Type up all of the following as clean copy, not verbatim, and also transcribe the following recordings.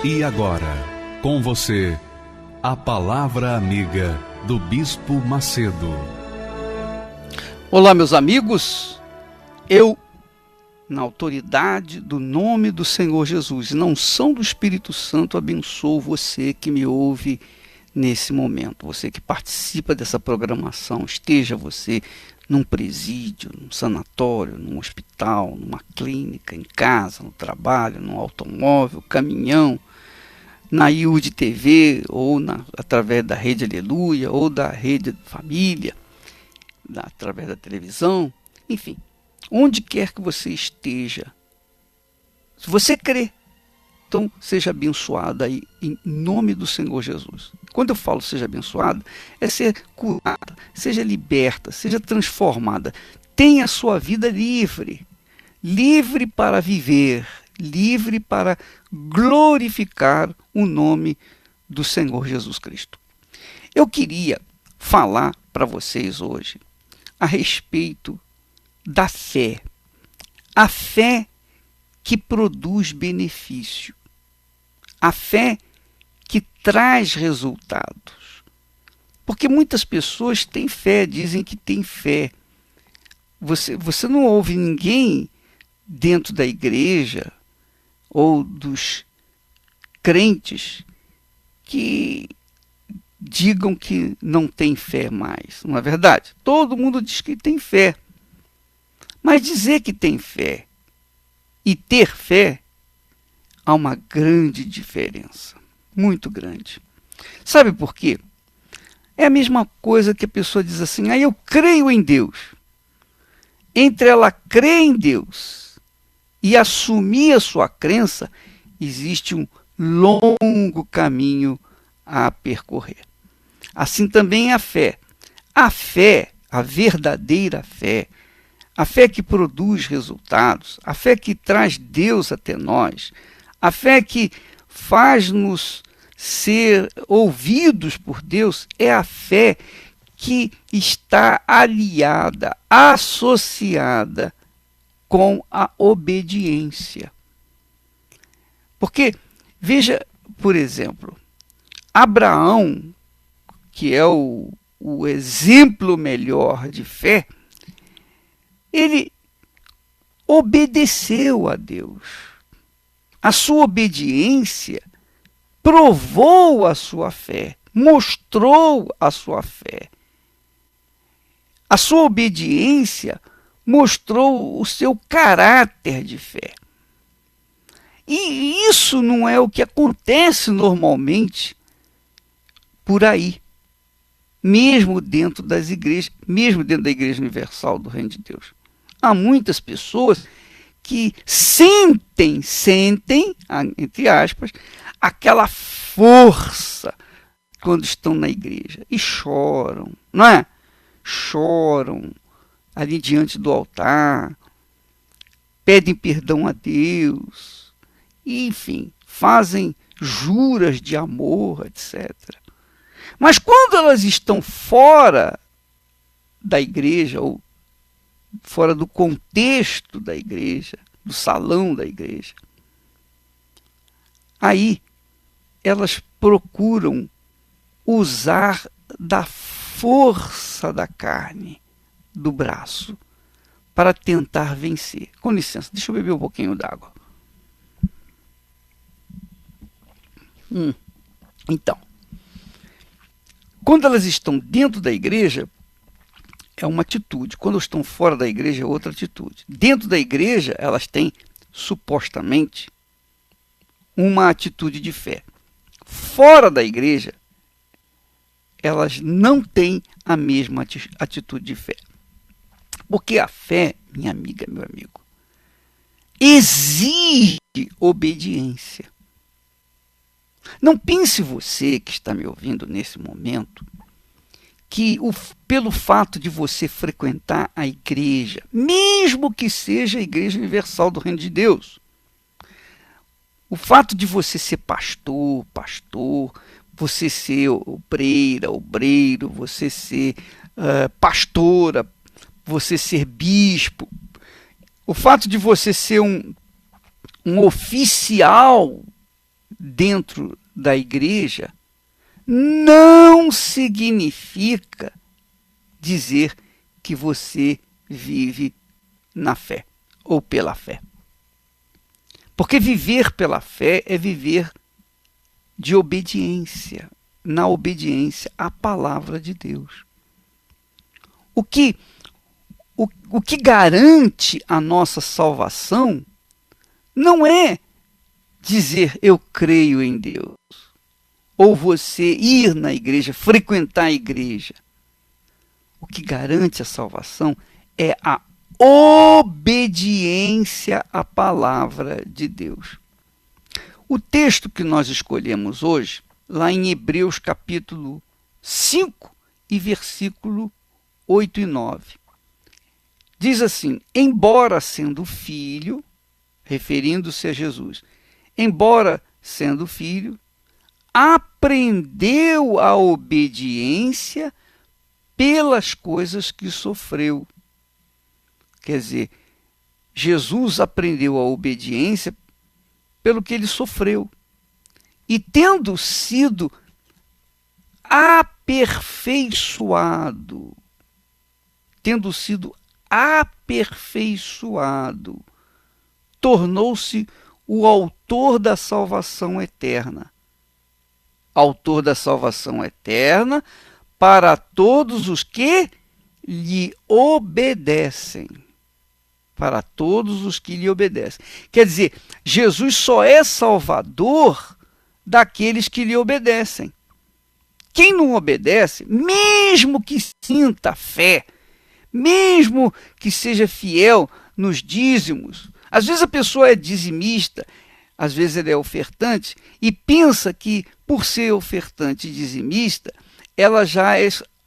E agora, com você, a Palavra Amiga do Bispo Macedo. Olá, meus amigos. Eu, na autoridade do nome do Senhor Jesus, na unção do Espírito Santo, abençoo você que me ouve nesse momento. Você que participa dessa programação, esteja você num presídio, num sanatório, num hospital, numa clínica, em casa, no trabalho, num automóvel, caminhão, na IUD TV, ou através da Rede Aleluia, ou da Rede Família, através da televisão, enfim, onde quer que você esteja, se você crê, então seja abençoada aí, em nome do Senhor Jesus. Quando eu falo seja abençoada, é ser curada, seja liberta, seja transformada, tenha a sua vida livre, livre para viver, livre para glorificar o nome do Senhor Jesus Cristo. Eu queria falar para vocês hoje a respeito da fé. A fé que produz benefício. A fé que traz resultados. Porque muitas pessoas têm fé, dizem que têm fé. Você não ouve ninguém dentro da igreja ou dos crentes que digam que não tem fé mais. Não é verdade? Todo mundo diz que tem fé. Mas dizer que tem fé e ter fé, há uma grande diferença. Muito grande. Sabe por quê? É a mesma coisa que a pessoa diz assim, eu creio em Deus. Entre ela crer em Deus e assumir a sua crença, existe um longo caminho a percorrer. Assim também é a fé. A fé, a verdadeira fé, a fé que produz resultados, a fé que traz Deus até nós, a fé que faz-nos ser ouvidos por Deus, é a fé que está aliada, associada com a obediência. Porque, veja, por exemplo, Abraão, que é o exemplo melhor de fé, ele obedeceu a Deus. A sua obediência provou a sua fé, mostrou a sua fé. A sua obediência mostrou o seu caráter de fé. E isso não é o que acontece normalmente por aí. Mesmo dentro das igrejas, mesmo dentro da Igreja Universal do Reino de Deus. Há muitas pessoas que sentem, entre aspas, aquela força quando estão na igreja e choram, não é? Choram ali diante do altar, pedem perdão a Deus, e, enfim, fazem juras de amor, etc. Mas quando elas estão fora da igreja, ou fora do contexto da igreja, do salão da igreja, aí elas procuram usar da força da carne, do braço, para tentar vencer. Com licença, deixa eu beber um pouquinho d'água. Então, quando elas estão dentro da igreja, é uma atitude. Quando estão fora da igreja, é outra atitude. Dentro da igreja, elas têm, supostamente, uma atitude de fé. Fora da igreja, elas não têm a mesma atitude de fé. Porque a fé, minha amiga, meu amigo, exige obediência. Não pense você que está me ouvindo nesse momento que pelo fato de você frequentar a igreja, mesmo que seja a Igreja Universal do Reino de Deus, o fato de você ser pastor, você ser obreiro, você ser pastora, você ser bispo, o fato de você ser um oficial dentro da igreja não significa dizer que você vive na fé ou pela fé. Porque viver pela fé é viver de obediência, na obediência à palavra de Deus. O que garante a nossa salvação não é dizer eu creio em Deus, ou você ir na igreja, frequentar a igreja. O que garante a salvação é a obediência à palavra de Deus. O texto que nós escolhemos hoje, lá em Hebreus capítulo 5 e versículo 8 e 9, diz assim: embora sendo filho, referindo-se a Jesus, embora sendo filho, aprendeu a obediência pelas coisas que sofreu. Quer dizer, Jesus aprendeu a obediência pelo que ele sofreu. E tendo sido aperfeiçoado, tornou-se o autor da salvação eterna. Autor da salvação eterna para todos os que lhe obedecem. Para todos os que lhe obedecem. Quer dizer, Jesus só é salvador daqueles que lhe obedecem. Quem não obedece, mesmo que sinta fé, mesmo que seja fiel nos dízimos, às vezes a pessoa é dizimista, às vezes ela é ofertante, e pensa que, por ser ofertante e dizimista, ela já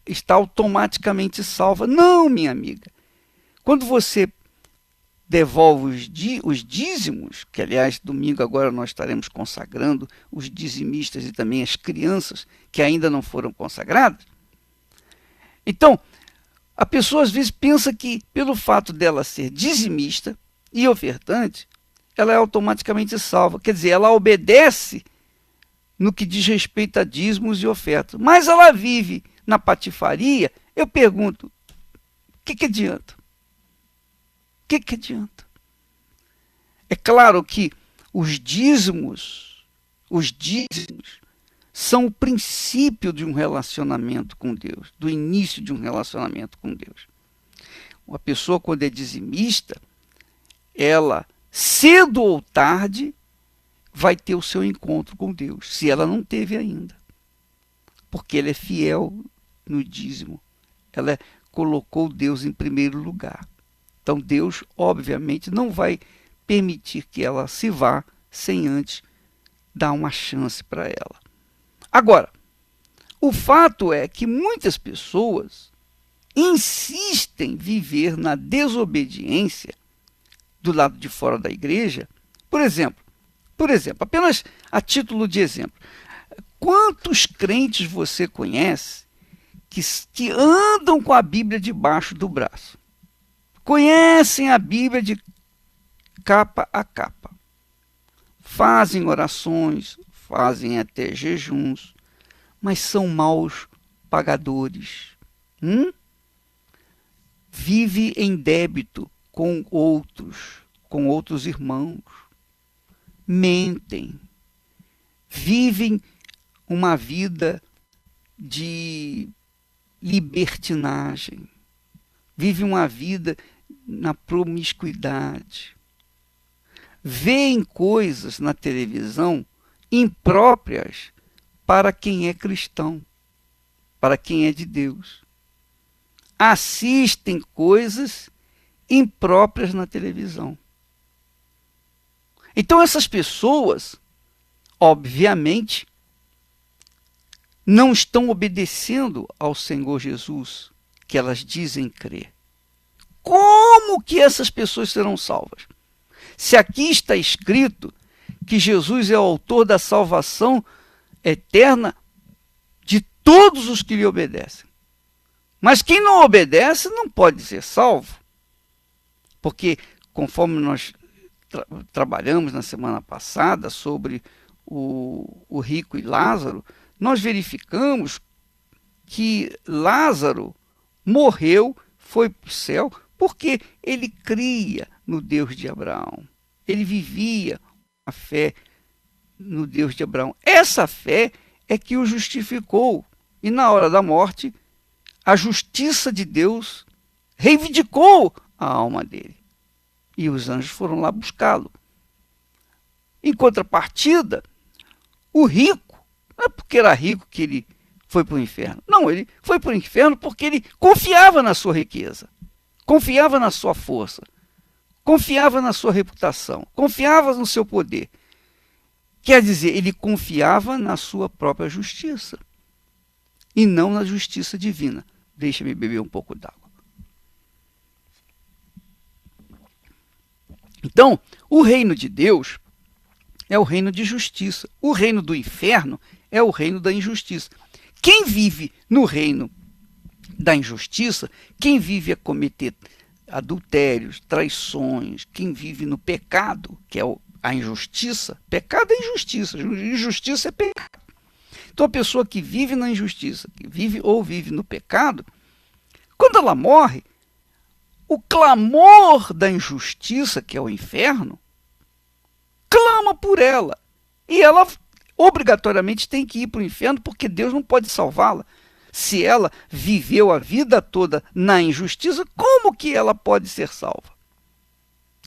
está automaticamente salva. Não, minha amiga. Quando você devolve os dízimos, que aliás domingo agora nós estaremos consagrando os dizimistas e também as crianças que ainda não foram consagradas. Então, a pessoa às vezes pensa que pelo fato dela ser dizimista e ofertante, ela é automaticamente salva. Quer dizer, ela obedece no que diz respeito a dízimos e ofertas. Mas ela vive na patifaria. Eu pergunto, o que adianta? O que adianta? É claro que os dízimos são o princípio de um relacionamento com Deus, do início de um relacionamento com Deus. Uma pessoa, quando é dizimista, ela, cedo ou tarde, vai ter o seu encontro com Deus, se ela não teve ainda. Porque ela é fiel no dízimo. Ela colocou Deus em primeiro lugar. Então Deus, obviamente, não vai permitir que ela se vá sem antes dar uma chance para ela. Agora, o fato é que muitas pessoas insistem em viver na desobediência do lado de fora da igreja. Por exemplo, apenas a título de exemplo, quantos crentes você conhece que andam com a Bíblia debaixo do braço? Conhecem a Bíblia de capa a capa. Fazem orações, fazem até jejuns, mas são maus pagadores. Vive em débito com outros irmãos. Mentem. Vivem uma vida de libertinagem. Vivem uma vida na promiscuidade. Veem coisas na televisão impróprias para quem é cristão, para quem é de Deus. Assistem coisas impróprias na televisão. Então essas pessoas, obviamente, não estão obedecendo ao Senhor Jesus, que elas dizem crer. Como que essas pessoas serão salvas? Se aqui está escrito que Jesus é o autor da salvação eterna de todos os que lhe obedecem. Mas quem não obedece não pode ser salvo. Porque, conforme nós trabalhamos na semana passada sobre o rico e Lázaro, nós verificamos que Lázaro morreu, foi para o céu, porque ele cria no Deus de Abraão. Ele vivia a fé no Deus de Abraão. Essa fé é que o justificou. E na hora da morte, a justiça de Deus reivindicou a alma dele. E os anjos foram lá buscá-lo. Em contrapartida, o rico, não é porque era rico que ele foi para o inferno. Não, ele foi para o inferno porque ele confiava na sua riqueza, confiava na sua força, confiava na sua reputação, confiava no seu poder. Quer dizer, ele confiava na sua própria justiça e não na justiça divina. Deixa-me beber um pouco d'água. Então, o reino de Deus é o reino de justiça. O reino do inferno é o reino da injustiça. Quem vive no reino da injustiça, quem vive a cometer adultérios, traições, quem vive no pecado, que é a injustiça, pecado é injustiça, injustiça é pecado. Então a pessoa que vive na injustiça, que vive ou vive no pecado, quando ela morre, o clamor da injustiça, que é o inferno, clama por ela. E ela obrigatoriamente tem que ir para o inferno, porque Deus não pode salvá-la. Se ela viveu a vida toda na injustiça, como que ela pode ser salva?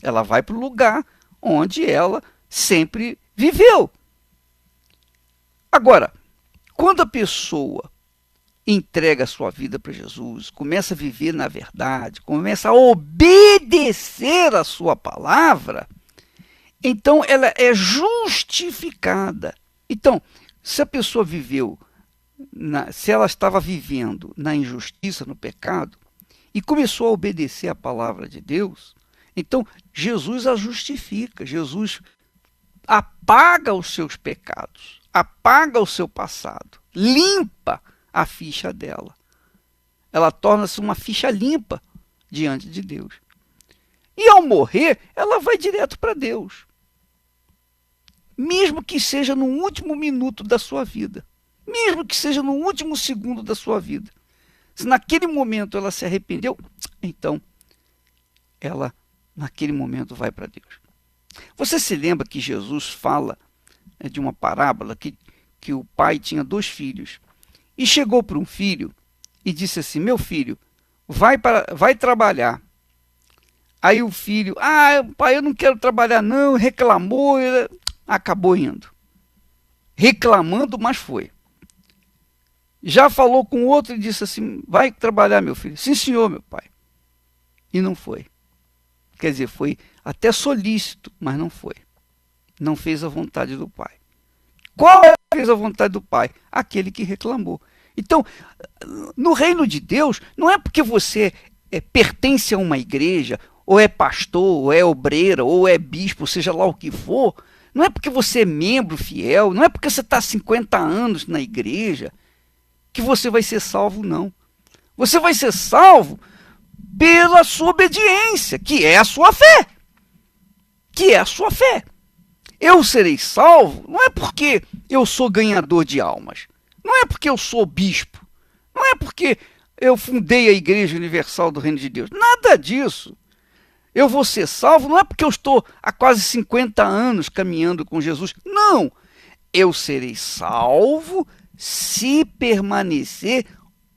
Ela vai para o lugar onde ela sempre viveu. Agora, quando a pessoa entrega a sua vida para Jesus, começa a viver na verdade, começa a obedecer a sua palavra, então ela é justificada. Então, se a pessoa viveu, se ela estava vivendo na injustiça, no pecado, e começou a obedecer a palavra de Deus, então Jesus a justifica, Jesus apaga os seus pecados, apaga o seu passado, limpa a ficha dela. Ela torna-se uma ficha limpa diante de Deus. E ao morrer, ela vai direto para Deus. Mesmo que seja no último minuto da sua vida. Mesmo que seja no último segundo da sua vida. Se naquele momento ela se arrependeu, então ela naquele momento vai para Deus. Você se lembra que Jesus fala de uma parábola que o pai tinha 2 filhos. E chegou para um filho e disse assim: meu filho, vai trabalhar. Aí o filho, pai, eu não quero trabalhar não, reclamou, acabou indo. Reclamando, mas foi. Já falou com outro e disse assim: vai trabalhar, meu filho. Sim, senhor, meu pai. E não foi. Quer dizer, foi até solícito, mas não foi. Não fez a vontade do pai. Qual é que fez a vontade do pai? Aquele que reclamou. Então, no reino de Deus, não é porque você pertence a uma igreja, ou é pastor, ou é obreira, ou é bispo, seja lá o que for, não é porque você é membro fiel, não é porque você está há 50 anos na igreja, que você vai ser salvo, não. Você vai ser salvo pela sua obediência, que é a sua fé. Que é a sua fé. Eu serei salvo não é porque eu sou ganhador de almas. Não é porque eu sou bispo. Não é porque eu fundei a Igreja Universal do Reino de Deus. Nada disso. Eu vou ser salvo não é porque eu estou há quase 50 anos caminhando com Jesus. Não. Eu serei salvo se permanecer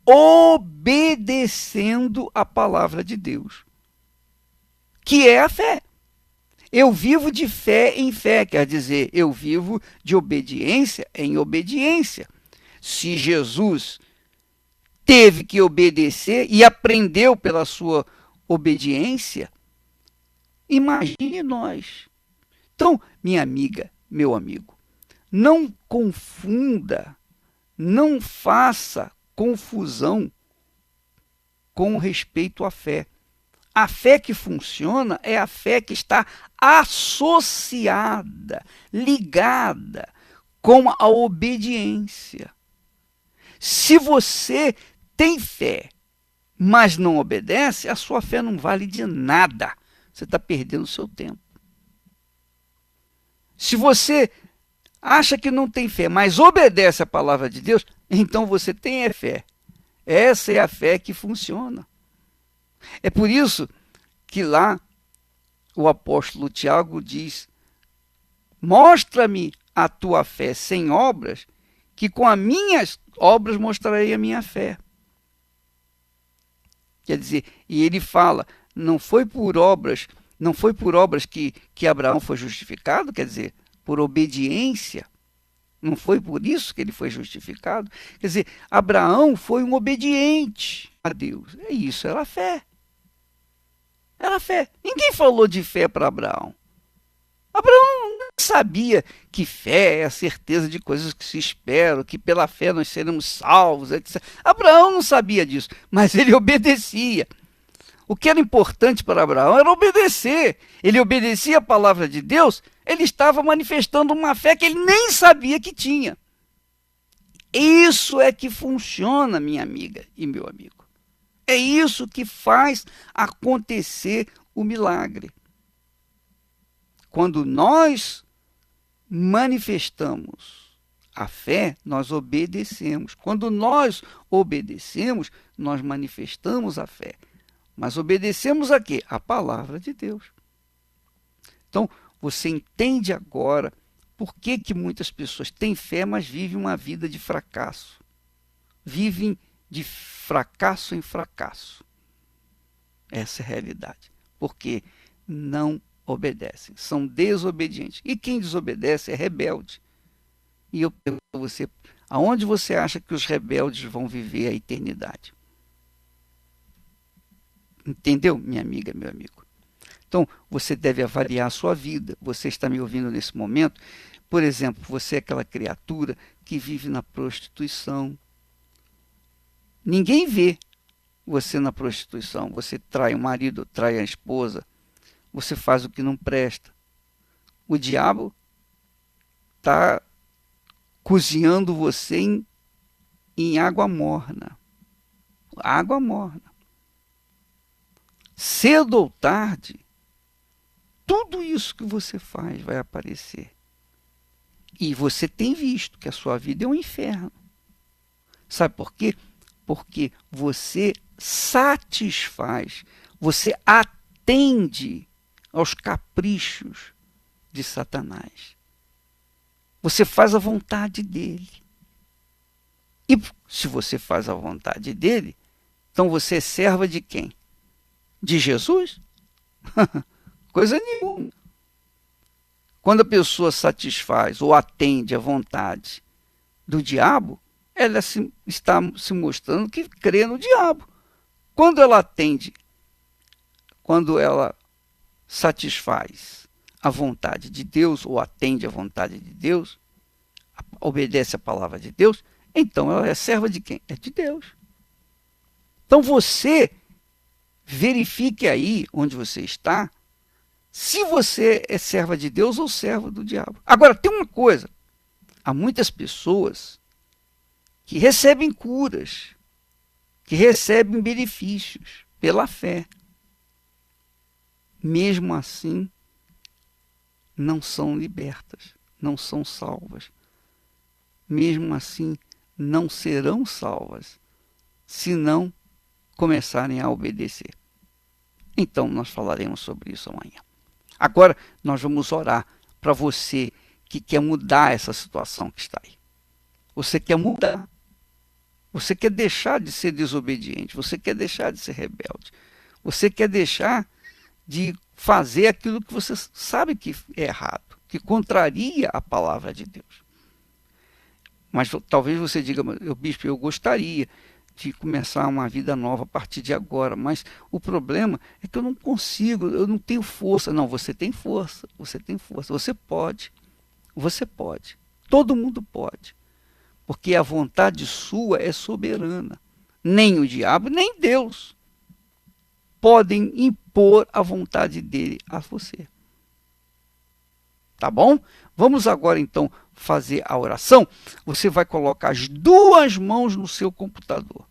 obedecendo a palavra de Deus, que é a fé. Eu vivo de fé em fé, quer dizer, eu vivo de obediência em obediência. Se Jesus teve que obedecer e aprendeu pela sua obediência, imagine nós. Então, minha amiga, meu amigo, não confunda, não faça confusão com respeito à fé. A fé que funciona é a fé que está associada, ligada com a obediência. Se você tem fé, mas não obedece, a sua fé não vale de nada. Você está perdendo o seu tempo. Se você acha que não tem fé, mas obedece a palavra de Deus, então você tem fé. Essa é a fé que funciona. É por isso que lá o apóstolo Tiago diz: mostra-me a tua fé sem obras, que com as minhas obras mostrarei a minha fé. Quer dizer, e ele fala, não foi por obras que Abraão foi justificado, quer dizer, por obediência. Não foi por isso que ele foi justificado. Quer dizer, Abraão foi um obediente a Deus. É isso, era fé. Era fé. Ninguém falou de fé para Abraão. Abraão não sabia que fé é a certeza de coisas que se esperam, que pela fé nós seremos salvos, etc. Abraão não sabia disso, mas ele obedecia. O que era importante para Abraão era obedecer. Ele obedecia a palavra de Deus, ele estava manifestando uma fé que ele nem sabia que tinha. Isso é que funciona, minha amiga e meu amigo. É isso que faz acontecer o milagre. Quando nós manifestamos a fé, nós obedecemos. Quando nós obedecemos, nós manifestamos a fé. Mas obedecemos a quê? A palavra de Deus. Então, você entende agora por que muitas pessoas têm fé, mas vivem uma vida de fracasso. Vivem de fracasso em fracasso. Essa é a realidade. Porque não obedecem, são desobedientes. E quem desobedece é rebelde. E eu pergunto a você, aonde você acha que os rebeldes vão viver a eternidade? Entendeu, minha amiga, meu amigo? Então, você deve avaliar a sua vida. Você está me ouvindo nesse momento? Por exemplo, você é aquela criatura que vive na prostituição. Ninguém vê você na prostituição. Você trai o marido, trai a esposa. Você faz o que não presta. O diabo está cozinhando você em água morna. Água morna. Cedo ou tarde, tudo isso que você faz vai aparecer. E você tem visto que a sua vida é um inferno. Sabe por quê? Porque você satisfaz, você atende aos caprichos de Satanás. Você faz a vontade dele. E se você faz a vontade dele, então você é serva de quem? De Jesus? Coisa nenhuma. Quando a pessoa satisfaz ou atende à vontade do diabo, ela está se mostrando que crê no diabo. Quando ela atende, quando ela satisfaz a vontade de Deus ou atende à vontade de Deus, obedece a palavra de Deus, então ela é serva de quem? É de Deus. Então você verifique aí onde você está, se você é serva de Deus ou servo do diabo. Agora, tem uma coisa. Há muitas pessoas que recebem curas, que recebem benefícios pela fé. Mesmo assim, não são libertas, não são salvas. Mesmo assim, não serão salvas, se não começarem a obedecer. Então, nós falaremos sobre isso amanhã. Agora, nós vamos orar para você que quer mudar essa situação que está aí. Você quer mudar. Você quer deixar de ser desobediente. Você quer deixar de ser rebelde. Você quer deixar de fazer aquilo que você sabe que é errado, que contraria a palavra de Deus. Mas talvez você diga, bispo, eu gostaria de começar uma vida nova a partir de agora, mas o problema é que eu não consigo, eu não tenho força. Não, você tem força, você tem força, você pode, todo mundo pode, porque a vontade sua é soberana. Nem o diabo, nem Deus podem impor a vontade dele a você. Tá bom? Vamos agora então fazer a oração. Você vai colocar as duas mãos no seu computador.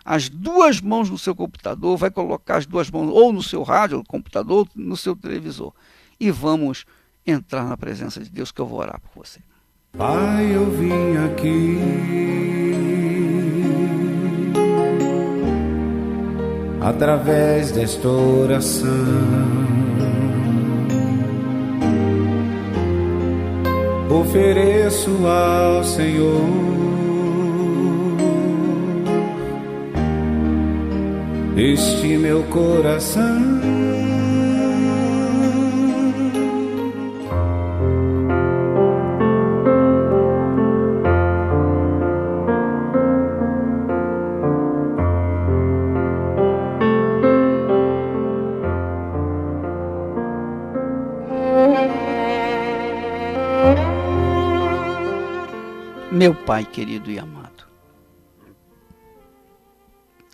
As duas mãos no seu computador, vai colocar as duas mãos ou no seu rádio, no computador, no seu televisor. E vamos entrar na presença de Deus, que eu vou orar por você. Pai, eu vim aqui através desta oração ofereço ao Senhor este meu coração. Meu Pai querido e amado,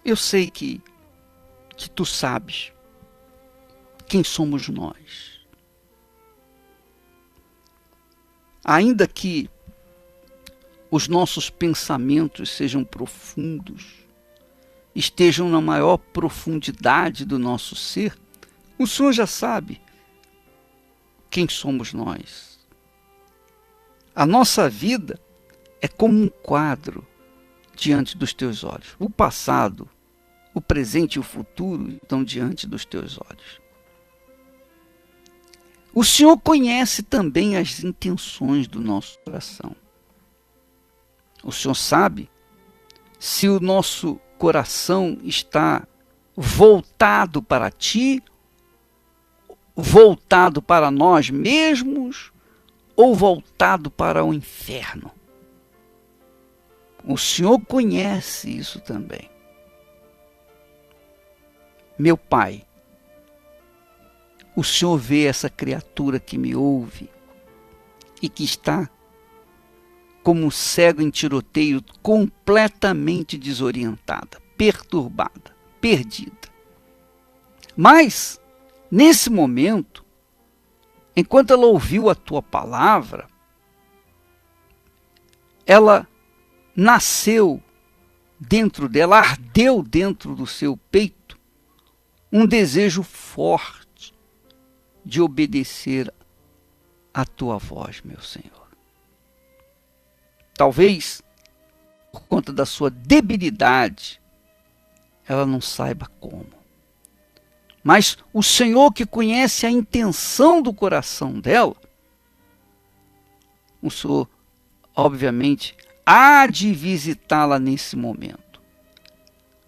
eu sei que Tu sabes quem somos nós. Ainda que os nossos pensamentos sejam profundos, estejam na maior profundidade do nosso ser, o Senhor já sabe quem somos nós. A nossa vida é como um quadro diante dos teus olhos. O passado, o presente e o futuro estão diante dos teus olhos. O Senhor conhece também as intenções do nosso coração. O Senhor sabe se o nosso coração está voltado para Ti, voltado para nós mesmos ou voltado para o inferno. O Senhor conhece isso também. Meu Pai, o Senhor vê essa criatura que me ouve e que está como um cego em tiroteio, completamente desorientada, perturbada, perdida. Mas, nesse momento, enquanto ela ouviu a Tua palavra, ela nasceu dentro dela, ardeu dentro do seu peito, um desejo forte de obedecer à Tua voz, meu Senhor. Talvez, por conta da sua debilidade, ela não saiba como. Mas o Senhor, que conhece a intenção do coração dela, o Senhor, obviamente, há de visitá-la nesse momento.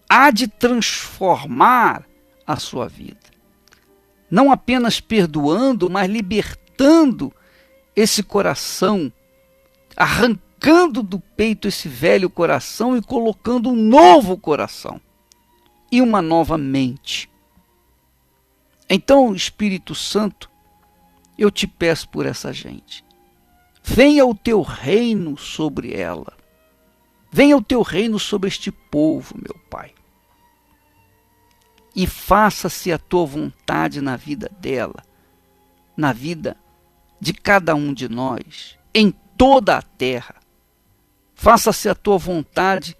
Há de transformar a sua vida. Não apenas perdoando, mas libertando esse coração, arrancando do peito esse velho coração e colocando um novo coração e uma nova mente. Então, Espírito Santo, eu te peço por essa gente. Venha o Teu reino sobre ela. Venha o Teu reino sobre este povo, meu Pai. E faça-se a Tua vontade na vida dela, na vida de cada um de nós, em toda a terra. Faça-se a Tua vontade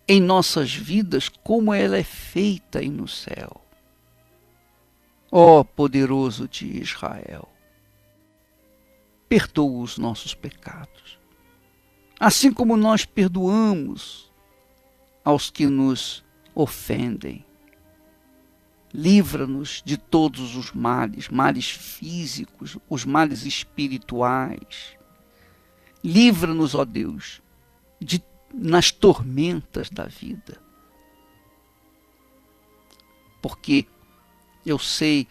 em nossas vidas, como ela é feita aí no céu. Ó poderoso de Israel, perdoa os nossos pecados, assim como nós perdoamos aos que nos ofendem. Livra-nos de todos os males, males físicos, os males espirituais. Livra-nos, ó Deus, nas tormentas da vida. Porque eu sei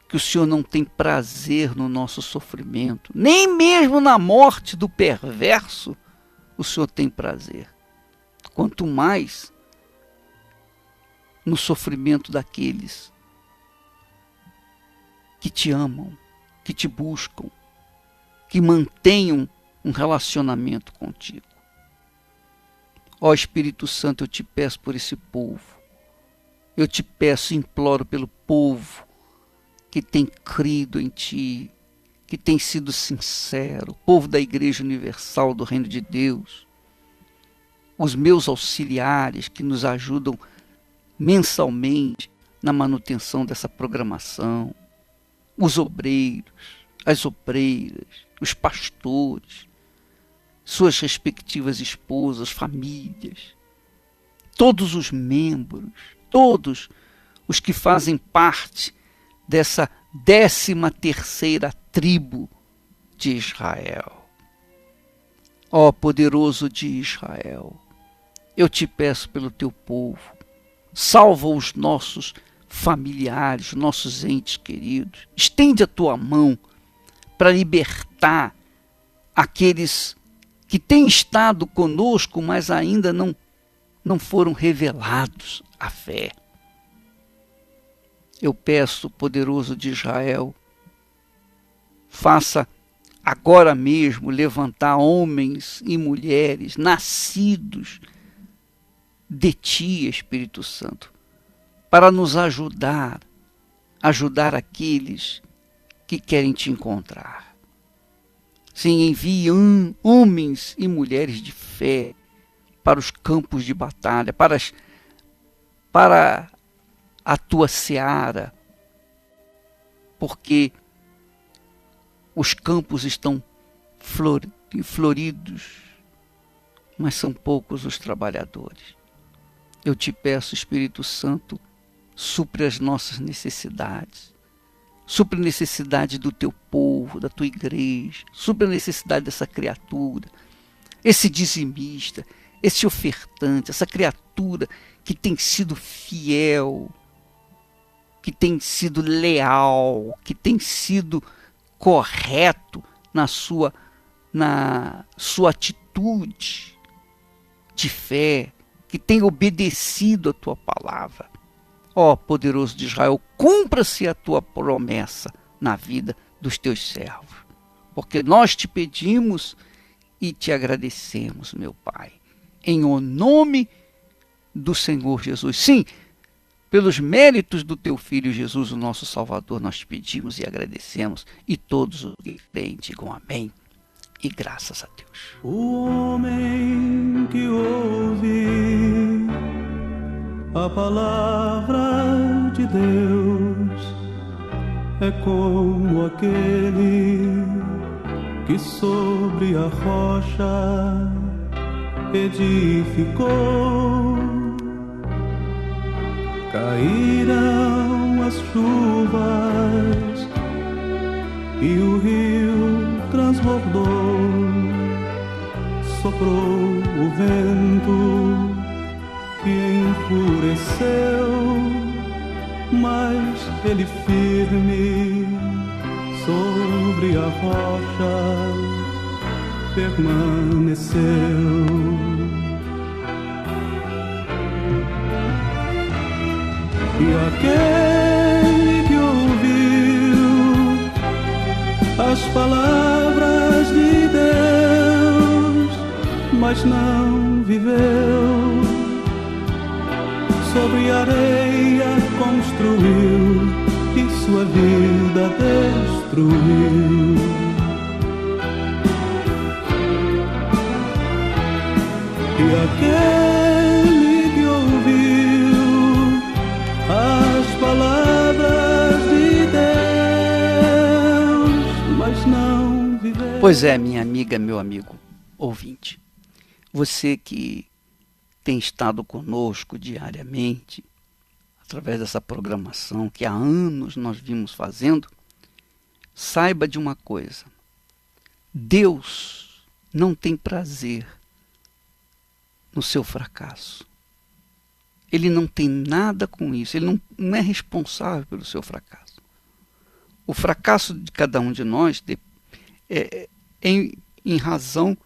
que o Senhor não tem prazer no nosso sofrimento, nem mesmo na morte do perverso o Senhor tem prazer. Quanto mais no sofrimento daqueles que te amam, que te buscam, que mantenham um relacionamento contigo. Ó Espírito Santo, eu te peço por esse povo. Eu te peço e imploro pelo povo que tem crido em Ti, que tem sido sincero, o povo da Igreja Universal do Reino de Deus, os meus auxiliares que nos ajudam mensalmente na manutenção dessa programação, os obreiros, as obreiras, os pastores, suas respectivas esposas, famílias, todos os membros, todos os que fazem parte dessa 13ª tribo de Israel. Ó poderoso de Israel, eu te peço pelo teu povo, salva os nossos familiares, nossos entes queridos, estende a tua mão para libertar aqueles que têm estado conosco, mas ainda não foram revelados à fé. Eu peço, poderoso de Israel, faça agora mesmo levantar homens e mulheres nascidos de ti, Espírito Santo, para nos ajudar aqueles que querem te encontrar. Sim, envie homens e mulheres de fé para os campos de batalha, para a tua seara, porque os campos estão floridos, mas são poucos os trabalhadores. Eu te peço, Espírito Santo, supre as nossas necessidades, supre a necessidade do teu povo, da tua igreja, supre a necessidade dessa criatura, esse dizimista, esse ofertante, essa criatura que tem sido fiel, que tem sido leal, que tem sido correto na sua atitude de fé, que tem obedecido a tua palavra. Ó poderoso de Israel, cumpra-se a tua promessa na vida dos teus servos, porque nós te pedimos e te agradecemos, meu Pai, em o nome do Senhor Jesus. Sim, pelos méritos do teu Filho Jesus, o nosso Salvador, nós te pedimos e agradecemos, e todos os que creem digam amém, e graças a Deus. O homem que ouve a palavra de Deus é como aquele que sobre a rocha edificou. Caíram as chuvas e o rio transbordou, soprou o vento e enfureceu, mas ele firme sobre a rocha permaneceu. E aquele que ouviu as palavras de Deus, mas não viveu, sobre areia construiu e sua vida destruiu. E aquele que ouviu as palavras de Deus, mas não viveu. Pois é, minha amiga, meu amigo ouvinte, você que tem estado conosco diariamente, através dessa programação que há anos nós vimos fazendo, saiba de uma coisa: Deus não tem prazer no seu fracasso. Ele não tem nada com isso, ele não é responsável pelo seu fracasso. O fracasso de cada um de nós é em razão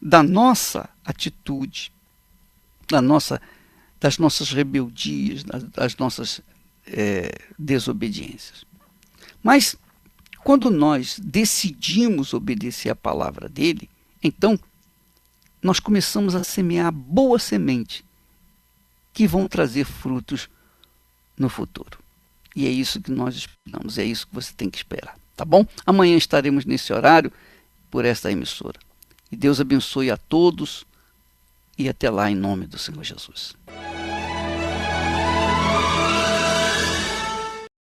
da nossa atitude, das nossas rebeldias, das nossas desobediências. Mas quando nós decidimos obedecer a palavra dele, então nós começamos a semear boa semente que vão trazer frutos no futuro. E é isso que nós esperamos, é isso que você tem que esperar, tá bom? Amanhã estaremos nesse horário por esta emissora. E Deus abençoe a todos e até lá em nome do Senhor Jesus.